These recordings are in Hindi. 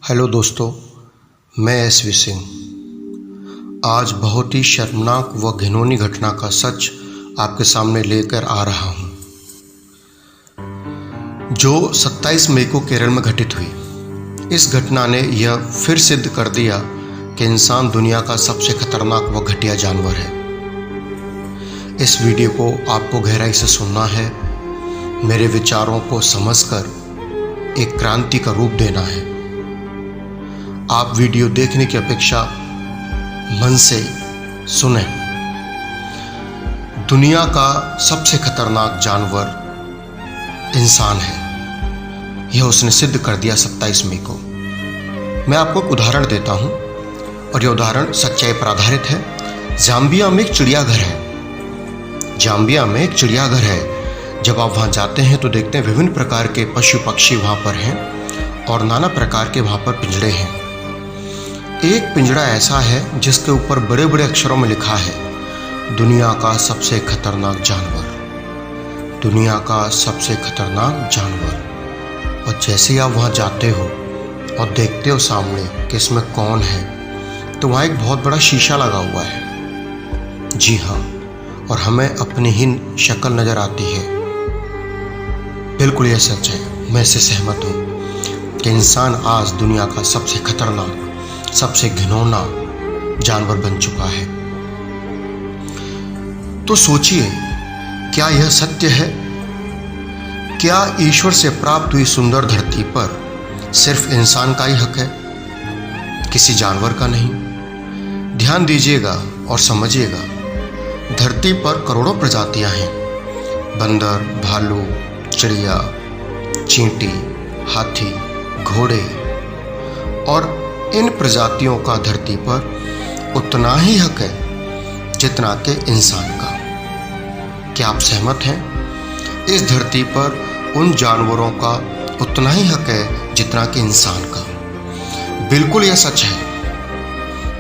हेलो दोस्तों, मैं एसवी सिंह आज बहुत ही शर्मनाक व घिनौनी घटना का सच आपके सामने लेकर आ रहा हूं, जो 27 मई को केरल में घटित हुई। इस घटना ने यह फिर सिद्ध कर दिया कि इंसान दुनिया का सबसे खतरनाक व घटिया जानवर है। इस वीडियो को आपको गहराई से सुनना है, मेरे विचारों को समझकर एक क्रांति का रूप देना है। आप वीडियो देखने की अपेक्षा मन से सुने। दुनिया का सबसे खतरनाक जानवर इंसान है, यह उसने सिद्ध कर दिया 27 मई को। मैं आपको एक उदाहरण देता हूं और यह उदाहरण सच्चाई पर आधारित है। जाम्बिया में एक चिड़ियाघर है। जाम्बिया में एक चिड़ियाघर है। जब आप वहां जाते हैं तो देखते हैं विभिन्न प्रकार के पशु पक्षी वहां पर हैं और नाना प्रकार के वहां पर पिंजड़े हैं। एक पिंजड़ा ऐसा है जिसके ऊपर बड़े बड़े अक्षरों में लिखा है, दुनिया का सबसे खतरनाक जानवर, दुनिया का सबसे खतरनाक जानवर। और जैसे ही आप वहाँ जाते हो और देखते हो सामने कि इसमें कौन है, तो वहाँ एक बहुत बड़ा शीशा लगा हुआ है। जी हाँ, और हमें अपनी ही शक्ल नज़र आती है। बिल्कुल यह सच है, मैं इससे सहमत हूँ कि इंसान आज दुनिया का सबसे खतरनाक, सबसे घिनौना जानवर बन चुका है। तो सोचिए, क्या यह सत्य है? क्या ईश्वर से प्राप्त हुई सुंदर धरती पर सिर्फ इंसान का ही हक है, किसी जानवर का नहीं? ध्यान दीजिएगा और समझिएगा, धरती पर करोड़ों प्रजातियां हैं। बंदर, भालू, चिड़िया, चींटी, हाथी, घोड़े, और इन प्रजातियों का धरती पर उतना ही हक है जितना कि इंसान का। क्या आप सहमत हैं? इस धरती पर उन जानवरों का उतना ही हक है जितना कि इंसान का। बिल्कुल यह सच है।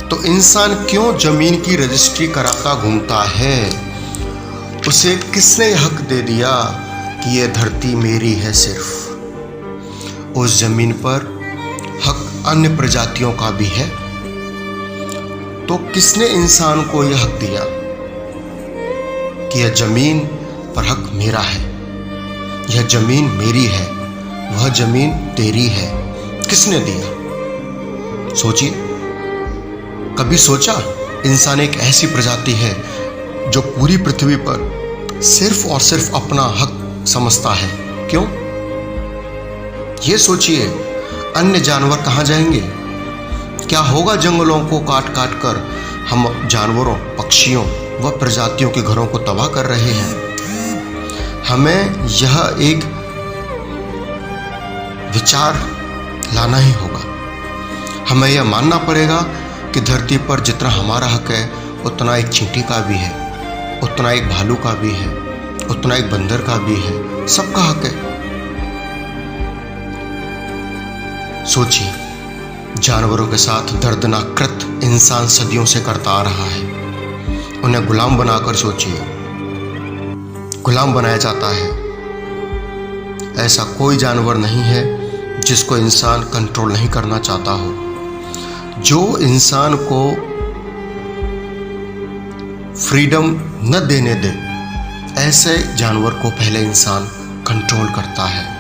तो इंसान क्यों जमीन की रजिस्ट्री कराता घूमता है? उसे किसने यह हक दे दिया कि यह धरती मेरी है? सिर्फ उस जमीन पर हक अन्य प्रजातियों का भी है। तो किसने इंसान को यह हक दिया कि यह जमीन पर हक मेरा है, यह जमीन मेरी है, वह जमीन तेरी है? किसने दिया? सोचिए, कभी सोचा इंसान एक ऐसी प्रजाति है जो पूरी पृथ्वी पर सिर्फ और सिर्फ अपना हक समझता है? क्यों? ये सोचिए, अन्य जानवर कहाँ जाएंगे? क्या होगा जंगलों को काट काट कर हम जानवरों, पक्षियों व प्रजातियों के घरों को तबाह कर रहे हैं? हमें यह एक विचार लाना ही होगा। हमें यह मानना पड़ेगा कि धरती पर जितना हमारा हक है उतना एक चींटी का भी है, उतना एक भालू का भी है, उतना एक बंदर का भी है। सबका हक है। सोचिए, जानवरों के साथ दर्दनाक कृत्य इंसान सदियों से करता आ रहा है। उन्हें गुलाम बनाकर सोचिए, गुलाम बनाया जाता है। ऐसा कोई जानवर नहीं है जिसको इंसान कंट्रोल नहीं करना चाहता हो। जो इंसान को फ्रीडम न देने दे, ऐसे जानवर को पहले इंसान कंट्रोल करता है।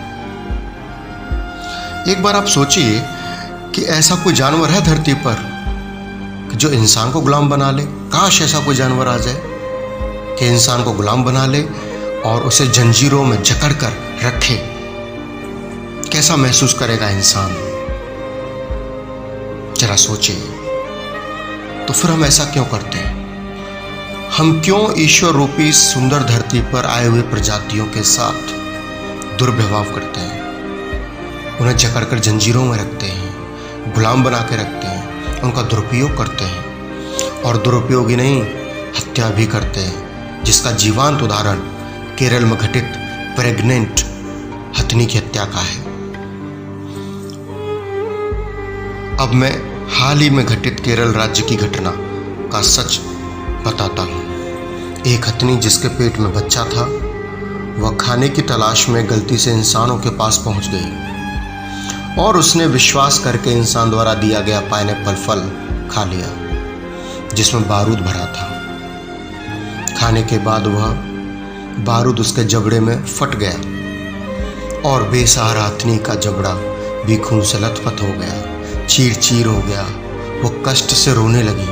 एक बार आप सोचिए कि ऐसा कोई जानवर है धरती पर जो इंसान को गुलाम बना ले। काश ऐसा कोई जानवर आ जाए कि इंसान को गुलाम बना ले और उसे जंजीरों में जकड़ कर रखे। कैसा महसूस करेगा इंसान? जरा सोचिए। तो फिर हम ऐसा क्यों करते हैं? हम क्यों ईश्वर रूपी सुंदर धरती पर आए हुए प्रजातियों के साथ दुर्व्यवहार करते हैं? उन्हें जकड़कर जंजीरों में रखते हैं, गुलाम बना के रखते हैं, उनका दुरुपयोग करते हैं और दुरुपयोग ही नहीं, हत्या भी करते हैं, जिसका जीवंत उदाहरण केरल में घटित प्रेग्नेंट हथनी की हत्या का है। अब मैं हाल ही में घटित केरल राज्य की घटना का सच बताता हूँ। एक हथनी जिसके पेट में बच्चा था, वह खाने की तलाश में गलती से इंसानों के पास पहुँच गई और उसने विश्वास करके इंसान द्वारा दिया गया पाइनएप्पल फल खा लिया जिसमें बारूद भरा था। खाने के बाद वह बारूद उसके जबड़े में फट गया और बेसहारा हथनी का जबड़ा भी खून से लथपथ हो गया, चीर चीर हो गया। वो कष्ट से रोने लगी।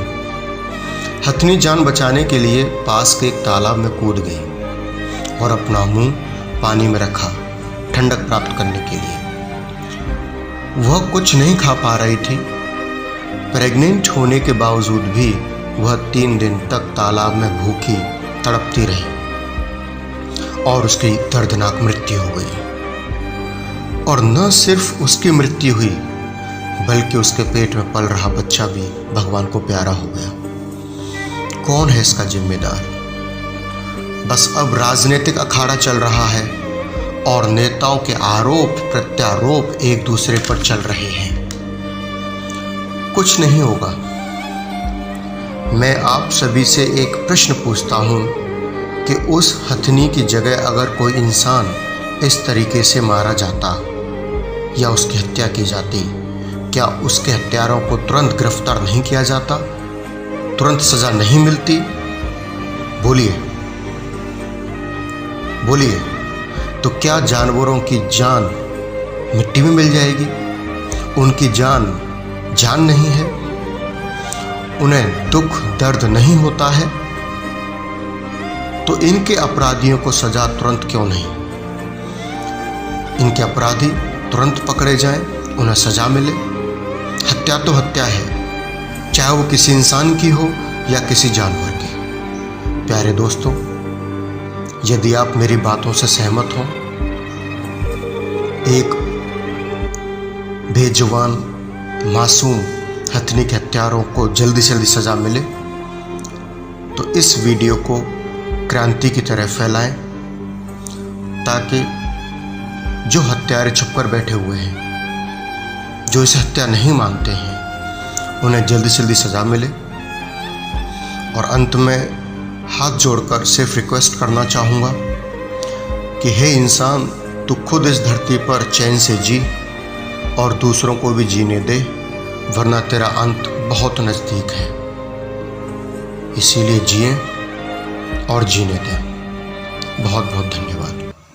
हथनी जान बचाने के लिए पास के एक तालाब में कूद गई और अपना मुंह पानी में रखा ठंडक प्राप्त करने के लिए। वह कुछ नहीं खा पा रही थी। प्रेग्नेंट होने के बावजूद भी वह 3 दिन तक तालाब में भूखी तड़पती रही और उसकी दर्दनाक मृत्यु हो गई। और न सिर्फ उसकी मृत्यु हुई बल्कि उसके पेट में पल रहा बच्चा भी भगवान को प्यारा हो गया। कौन है इसका जिम्मेदार? बस अब राजनीतिक अखाड़ा चल रहा है और नेताओं के आरोप प्रत्यारोप एक दूसरे पर चल रहे हैं। कुछ नहीं होगा। मैं आप सभी से एक प्रश्न पूछता हूं कि उस हथनी की जगह अगर कोई इंसान इस तरीके से मारा जाता या उसकी हत्या की जाती, क्या उसके हत्यारों को तुरंत गिरफ्तार नहीं किया जाता? तुरंत सजा नहीं मिलती? बोलिए बोलिए। तो क्या जानवरों की जान मिट्टी में मिल जाएगी? उनकी जान जान नहीं है? उन्हें दुख दर्द नहीं होता है? तो इनके अपराधियों को सजा तुरंत क्यों नहीं? इनके अपराधी तुरंत पकड़े जाएं, उन्हें सजा मिले। हत्या तो हत्या है, चाहे वो किसी इंसान की हो या किसी जानवर की। प्यारे दोस्तों, यदि आप मेरी बातों से सहमत हो, एक बेजुबान मासूम हथनी के हत्यारों को जल्दी से जल्दी सजा मिले, तो इस वीडियो को क्रांति की तरह फैलाएं ताकि जो हत्यारे छुपकर बैठे हुए हैं, जो इसे हत्या नहीं मानते हैं, उन्हें जल्दी से जल्दी सजा मिले। और अंत में हाथ जोड़कर सिर्फ रिक्वेस्ट करना चाहूँगा कि हे इंसान, तू खुद इस धरती पर चैन से जी और दूसरों को भी जीने दे, वरना तेरा अंत बहुत नज़दीक है। इसीलिए जिए और जीने दें। बहुत बहुत धन्यवाद।